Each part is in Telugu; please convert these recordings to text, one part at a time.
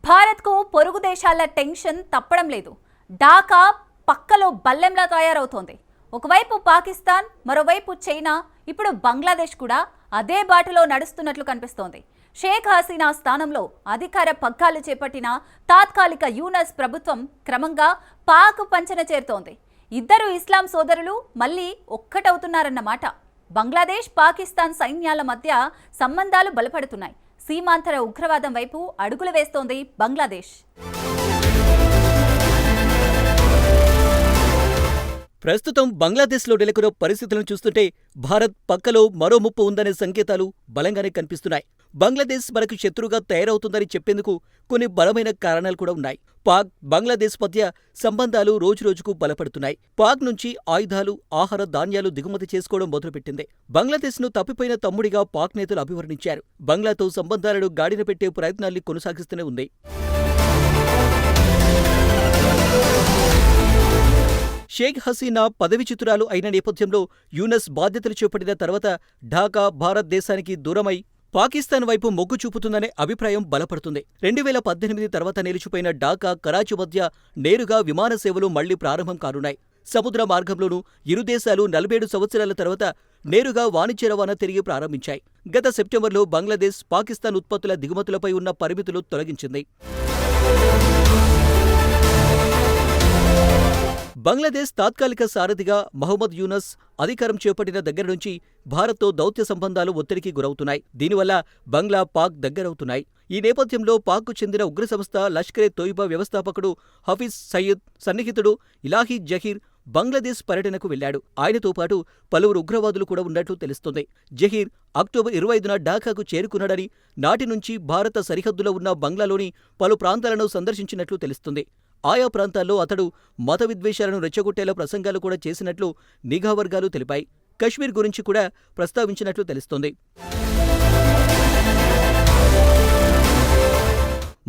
భారత్కు పొరుగు దేశాల టెన్షన్ తప్పడం లేదు. ఢాకా పక్కలో బల్లెంలా తయారవుతోంది. ఒకవైపు పాకిస్తాన్, మరోవైపు చైనా, ఇప్పుడు బంగ్లాదేశ్ కూడా అదే బాటలో నడుస్తున్నట్లు కనిపిస్తోంది. షేక్ హసీనా స్థానంలో అధికార పగ్గాలు చేపట్టిన తాత్కాలిక యూనస్ ప్రభుత్వం క్రమంగా పాక్ పంచన చేరుతోంది. ఇద్దరు ఇస్లాం సోదరులు మళ్లీ ఒక్కటవుతున్నారన్నమాట. బంగ్లాదేశ్, పాకిస్తాన్ సైన్యాల మధ్య సంబంధాలు బలపడుతున్నాయి. సీమాంతర ఉగ్రవాదం వైపు అడుగులు వేస్తోంది బంగ్లాదేశ్. ప్రస్తుతం బంగ్లాదేశ్లో నెలకొన్న పరిస్థితులను చూస్తుంటే భారత్ పక్కలో మరో ముప్పు ఉందనే సంకేతాలు బలంగానే కనిపిస్తున్నాయి. బంగ్లాదేశ్ మనకు శత్రువుగా తయారవుతుందని చెప్పేందుకు కొన్ని బలమైన కారణాలు కూడా ఉన్నాయి. పాక్, బంగ్లాదేశ్ మధ్య సంబంధాలు రోజురోజుకు బలపడుతున్నాయి. పాక్ నుంచి ఆయుధాలు, ఆహార ధాన్యాలు దిగుమతి చేసుకోవడం మొదలుపెట్టింది. బంగ్లాదేశ్ను తప్పిపోయిన తమ్ముడిగా పాక్ నేతలు అభివర్ణించారు. బంగ్లాతో సంబంధాలను గాడిన పెట్టే ప్రయత్నాల్ని కొనసాగిస్తూనే ఉంది. షేక్ హసీనా పదవిచ్యుతురాలు అయిన నేపథ్యంలో యూనస్ బాధ్యతలు చేపట్టిన తర్వాత ఢాకా భారతదేశానికి దూరమై పాకిస్తాన్ వైపు మొగ్గు చూపుతుందనే అభిప్రాయం బలపడుతుంది. 2018 తర్వాత నిలిచిపోయిన ఢాకా, కరాచీ మధ్య నేరుగా విమాన సేవలు మళ్లీ ప్రారంభం కానున్నాయి. సముద్ర మార్గంలోనూ ఇరు దేశాలు 47 సంవత్సరాల తర్వాత నేరుగా వాణిజ్య రవాణా తిరిగి ప్రారంభించాయి. గత సెప్టెంబర్లో బంగ్లాదేశ్ పాకిస్తాన్ ఉత్పత్తుల దిగుమతులపై ఉన్న పరిమితులు తొలగించింది. బంగ్లాదేశ్ తాత్కాలిక సారథిగా మహమ్మద్ యూనస్ అధికారం చేపట్టిన దగ్గర నుంచి భారత్తో దౌత్య సంబంధాలు ఒత్తిడికి గురవుతున్నాయి. దీనివల్ల బంగ్లా, పాక్ దగ్గరవుతున్నాయి. ఈ నేపథ్యంలో పాక్కు చెందిన ఉగ్ర సంస్థ లష్కరే తోయిబా వ్యవస్థాపకుడు హఫీజ్ సయీద్ సన్నిహితుడు ఇలాహీ జహీర్ బంగ్లాదేశ్ పర్యటనకు వెళ్లాడు. ఆయనతో పాటు పలువురు ఉగ్రవాదులు కూడా ఉన్నట్లు తెలుస్తోంది. జహీర్ అక్టోబర్ 25న ఢాకాకు చేరుకున్నాడని, నాటి నుంచి భారత సరిహద్దులో ఉన్న బంగ్లాలోని పలు ప్రాంతాలను సందర్శించినట్లు తెలుస్తుంది. ఆయా ప్రాంతాల్లో అతడు మత విద్వేషాలను రెచ్చగొట్టేలా ప్రసంగాలు కూడా చేసినట్లు నిఘా వర్గాలు తెలిపాయి. కశ్మీర్ గురించి కూడా ప్రస్తావించినట్లు తెలుస్తోంది.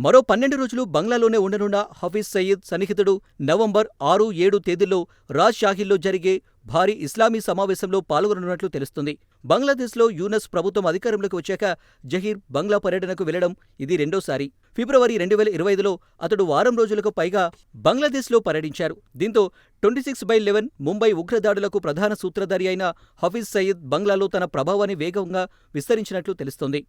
మరో 12 రోజులు బంగ్లాలోనే ఉండనున్న హఫీజ్ సయీద్ సన్నిహితుడు నవంబర్ 6, 7 తేదీల్లో రాజ్షాహీల్లో జరిగే భారీ ఇస్లామీ సమావేశంలో పాల్గొననున్నట్లు తెలుస్తుంది. బంగ్లాదేశ్లో యూనస్ ప్రభుత్వం అధికారంలోకి వచ్చాక జహీర్ బంగ్లా పర్యటనకు వెళ్లడం ఇది రెండోసారి. ఫిబ్రవరి 2025లో అతడు వారం రోజులకు పైగా బంగ్లాదేశ్లో పర్యటించారు. దీంతో 26/11 ముంబై ఉగ్రదాడులకు ప్రధాన సూత్రధారి అయిన హఫీజ్ సయీద్ బంగ్లాలో తన ప్రభావాన్ని వేగంగా విస్తరించినట్లు తెలుస్తోంది.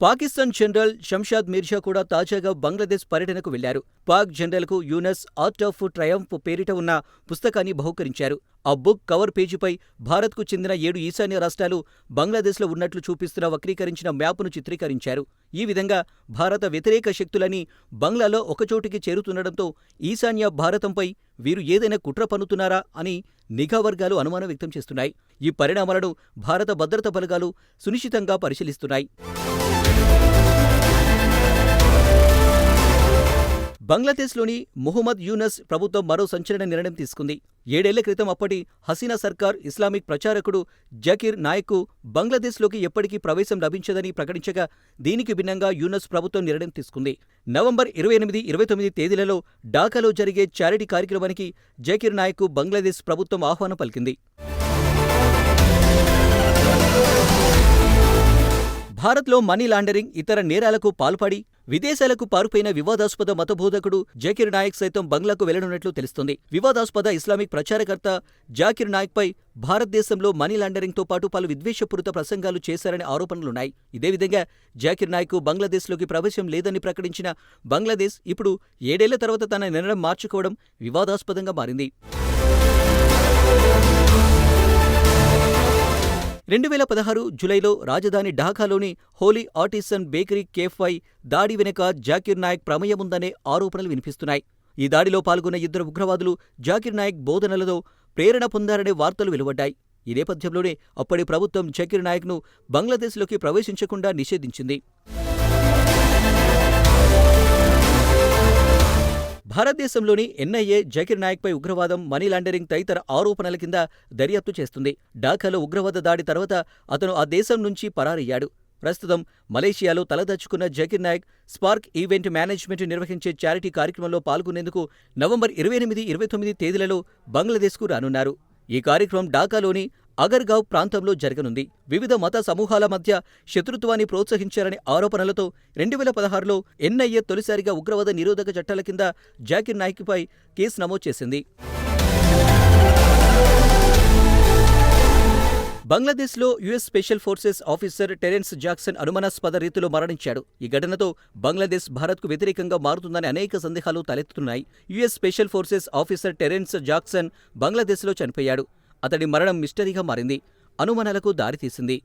పాకిస్తాన్ జనరల్ షంషాద్ మీర్జా కూడా తాజాగా బంగ్లాదేశ్ పర్యటనకు వెళ్లారు. పాక్ జనరల్కు యూనస్ ఆర్ట్ ఆఫ్ ట్రయంఫ్ పేరిట ఉన్న పుస్తకాన్ని బహూకరించారు. ఆ బుక్ కవర్ పేజీపై భారత్కు చెందిన 7 ఈశాన్య రాష్ట్రాలు బంగ్లాదేశ్లో ఉన్నట్లు చూపిస్తున్న వక్రీకరించిన మ్యాప్ను చిత్రీకరించారు. ఈ విధంగా భారత వ్యతిరేక శక్తులని బంగ్లాలో ఒకచోటికి చేరుతుండటంతో ఈశాన్య భారతంపై వీరు ఏదైనా కుట్ర పన్నుతున్నారా అని నిఘా వర్గాలు అనుమానం వ్యక్తం చేస్తున్నాయి. ఈ పరిణామాలను భారత భద్రతా బలగాలు సునిశితంగా పరిశీలిస్తున్నాయి. బంగ్లాదేశ్లోని మొహమ్మద్ యూనస్ ప్రభుత్వం మరో సంచలన నిర్ణయం తీసుకుంది. 7 ఏళ్ల క్రితం అప్పటి హసీనా సర్కార్ ఇస్లామిక్ ప్రచారకుడు జకీర్ నాయక్కు బంగ్లాదేశ్లోకి ఎప్పటికీ ప్రవేశం లభించదని ప్రకటించగా, దీనికి భిన్నంగా యూనస్ ప్రభుత్వం నిర్ణయం తీసుకుంది. నవంబర్ 28, 29 తేదీలలో ఢాకాలో జరిగే చారిటీ కార్యక్రమానికి జకీర్ నాయక్కు బంగ్లాదేశ్ ప్రభుత్వం ఆహ్వానం పలికింది. భారత్లో మనీ లాండరింగ్, ఇతర నేరాలకు పాల్పడి విదేశాలకు పారిపోయిన వివాదాస్పద మతబోధకుడు జకీర్ నాయక్ సైతం బంగ్లాకు వెళ్లనున్నట్లు తెలుస్తోంది. వివాదాస్పద ఇస్లామిక్ ప్రచారకర్త జాకిర్ నాయక్పై భారతదేశంలో మనీ లాండరింగ్తో పాటు పలు విద్వేషపూరిత ప్రసంగాలు చేశారనే ఆరోపణలున్నాయి. ఇదే విధంగా జాకిర్ నాయక్కు బంగ్లాదేశ్లోకి ప్రవేశం లేదని ప్రకటించిన బంగ్లాదేశ్ ఇప్పుడు 7 ఏళ్ల తర్వాత తన నిర్ణయం మార్చుకోవడం వివాదాస్పదంగా మారింది. 2016 జూలైలో రాజధాని ఢాకాలోని హోలీ ఆర్టిసన్ బేకరీ కేఫ్పై దాడి వెనుక జాకిర్ నాయక్ ప్రమేయముందనే ఆరోపణలు వినిపిస్తున్నాయి. ఈ దాడిలో పాల్గొన్న 2 ఉగ్రవాదులు జాకిర్ నాయక్ బోధనలతో ప్రేరణ పొందారనే వార్తలు వెలువడ్డాయి. ఈ నేపథ్యంలోనే అప్పటి ప్రభుత్వం జకీర్ నాయక్ను బంగ్లాదేశ్లోకి ప్రవేశించకుండా నిషేధించింది. భారతదేశంలోని ఎన్ఐఏ జకీర్ నాయక్పై ఉగ్రవాదం, మనీ లాండరింగ్ తదితర ఆరోపణల కింద దర్యాప్తు చేస్తుంది. ఢాకాలో ఉగ్రవాద దాడి తర్వాత అతను ఆ దేశం నుంచి పరారయ్యాడు. ప్రస్తుతం మలేషియాలో తలదాచుకున్న Zakir Naik spark event management నిర్వహించే చారిటీ కార్యక్రమంలో పాల్గొనేందుకు నవంబర్ 28, 29 తేదీలలో బంగ్లాదేశ్కు రానున్నారు. ఈ కార్యక్రమం ఢాకాలోని అగర్గావ్ ప్రాంతంలో జరగనుంది. వివిధ మత సమూహాల మధ్య శత్రుత్వాన్ని ప్రోత్సహించారనే ఆరోపణలతో 2016లో ఎన్ఐఏ తొలిసారిగా ఉగ్రవాద నిరోధక చట్టాల కింద జాకిర్ నాయక్పై కేసు నమోదు చేసింది. బంగ్లాదేశ్లో US special forces officer Terrence Jackson అనుమానాస్పద రీతిలో మరణించాడు. ఈ ఘటనతో బంగ్లాదేశ్ భారత్కు వ్యతిరేకంగా మారుతుందని అనేక సందేహాలు తలెత్తుతున్నాయి. US special forces officer Terrence Jackson బంగ్లాదేశ్లో చనిపోయాడు. అతడి మరణం మిస్టరీగా మారింది. అనుమానాలకు దారితీసింది.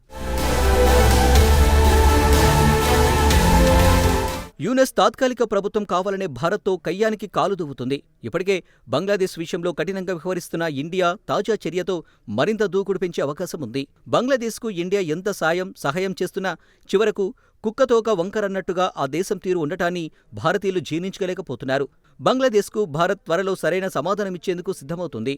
యూనస్ తాత్కాలిక ప్రభుత్వం కావాలనే భారత్తో కయ్యానికి కాలు దువ్వుతుంది. ఇప్పటికే బంగ్లాదేశ్ విషయంలో కఠినంగా వ్యవహరిస్తున్న ఇండియా తాజా చర్యతో మరింత దూకుడు పెంచే అవకాశం ఉంది. బంగ్లాదేశ్కు ఇండియా ఎంత సహాయం చేస్తున్నా చివరకు కుక్కతోక వంకరన్నట్టుగా ఆ దేశం తీరు ఉండటాన్ని భారతీయులు జీర్ణించుకోలేకపోతున్నారు. బంగ్లాదేశ్కు భారత్ త్వరలో సరైన సమాధానమిచ్చేందుకు సిద్ధమవుతుంది.